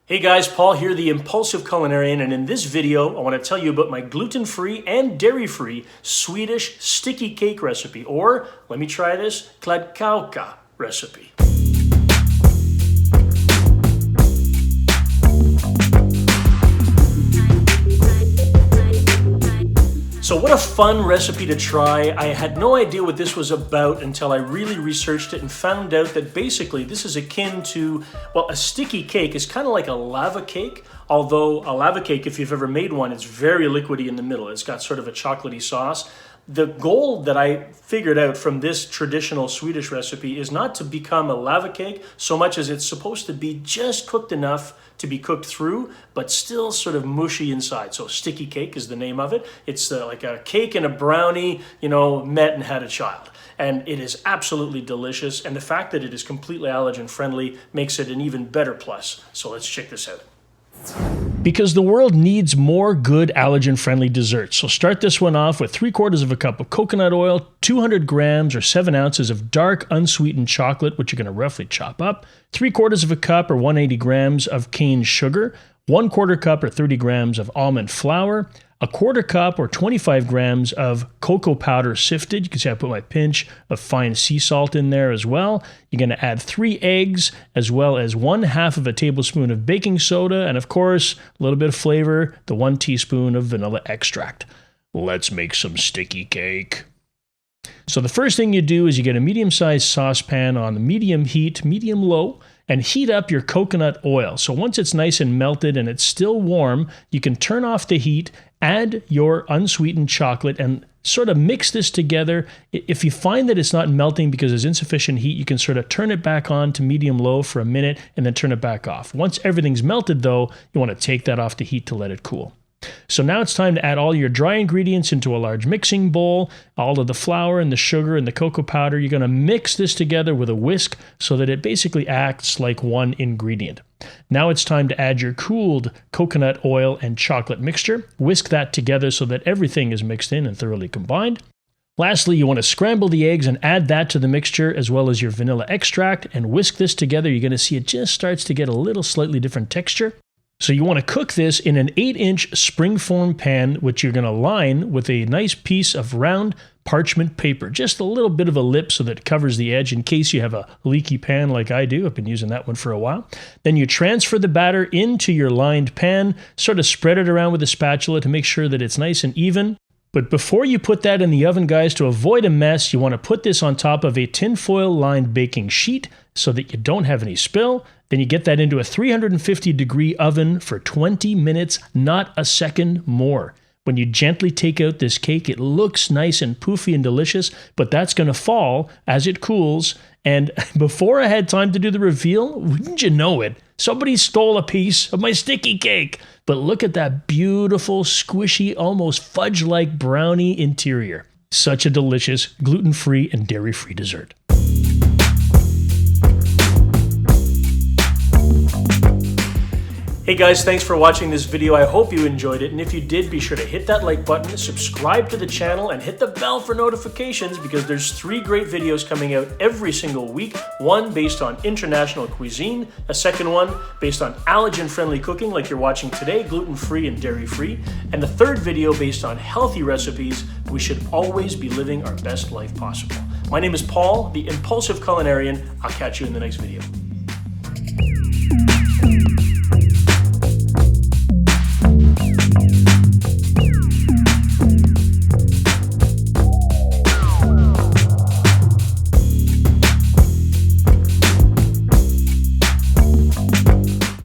Hey guys, Paul here, the Impulsive Culinarian, and in this video I want to tell you about my gluten-free and dairy-free Swedish sticky cake recipe, or, let me try this, Kladdkaka recipe. So what a fun recipe to try. I had no idea what this was about until I really researched it and found out that basically this is akin to, well, a sticky cake is kind of like a lava cake, although a lava cake, if you've ever made one, it's very liquidy in the middle. It's got sort of a chocolatey sauce. The goal that I figured out from this traditional Swedish recipe is not to become a lava cake so much as it's supposed to be just cooked enough to be cooked through, but still sort of mushy inside. So sticky cake is the name of it. It's like a cake and a brownie, met and had a child. And it is absolutely delicious. And the fact that it is completely allergen friendly makes it an even better plus. So let's check this out. Because the world needs more good allergen-friendly desserts. So start this one off with 3/4 of a cup of coconut oil, 200 grams or 7 ounces of dark unsweetened chocolate, which you're going to roughly chop up, 3/4 of a cup or 180 grams of cane sugar, 1/4 cup or 30 grams of almond flour, 1/4 cup or 25 grams of cocoa powder sifted. You can see I put my pinch of fine sea salt in there as well. You're going to add 3 eggs, as well as 1/2 of a tablespoon of baking soda, and of course, a little bit of flavor, the 1 teaspoon of vanilla extract. Let's make some sticky cake. So the first thing you do is you get a medium-sized saucepan on the medium heat, medium-low, and heat up your coconut oil. So once it's nice and melted and it's still warm, you can turn off the heat, add your unsweetened chocolate, and sort of mix this together. If you find that it's not melting because there's insufficient heat, you can sort of turn it back on to medium-low for a minute and then turn it back off. Once everything's melted though, you want to take that off the heat to let it cool. So now it's time to add all your dry ingredients into a large mixing bowl, all of the flour and the sugar and the cocoa powder. You're going to mix this together with a whisk so that it basically acts like one ingredient. Now it's time to add your cooled coconut oil and chocolate mixture. Whisk that together so that everything is mixed in and thoroughly combined. Lastly, you want to scramble the eggs and add that to the mixture as well as your vanilla extract and whisk this together. You're going to see it just starts to get a little slightly different texture. So you want to cook this in an 8-inch springform pan, which you're going to line with a nice piece of round parchment paper, just a little bit of a lip so that it covers the edge in case you have a leaky pan like I do. I've been using that one for a while. Then you transfer the batter into your lined pan, sort of spread it around with a spatula to make sure that it's nice and even. But before you put that in the oven, guys, to avoid a mess, you want to put this on top of a tinfoil lined baking sheet so that you don't have any spill. Then you get that into a 350-degree oven for 20 minutes, not a second more. When you gently take out this cake, it looks nice and poofy and delicious, but that's going to fall as it cools. And before I had time to do the reveal, wouldn't you know it, somebody stole a piece of my sticky cake. But look at that beautiful, squishy, almost fudge-like brownie interior. Such a delicious, gluten-free and dairy-free dessert. Hey guys, thanks for watching this video. I hope you enjoyed it, and if you did, be sure to hit that like button, subscribe to the channel, and hit the bell for notifications because there's 3 great videos coming out every single week. One based on international cuisine, a second one based on allergen-friendly cooking like you're watching today, gluten-free and dairy-free, and the third video based on healthy recipes. We should always be living our best life possible. My name is Paul, the Impulsive Culinarian. I'll catch you in the next video.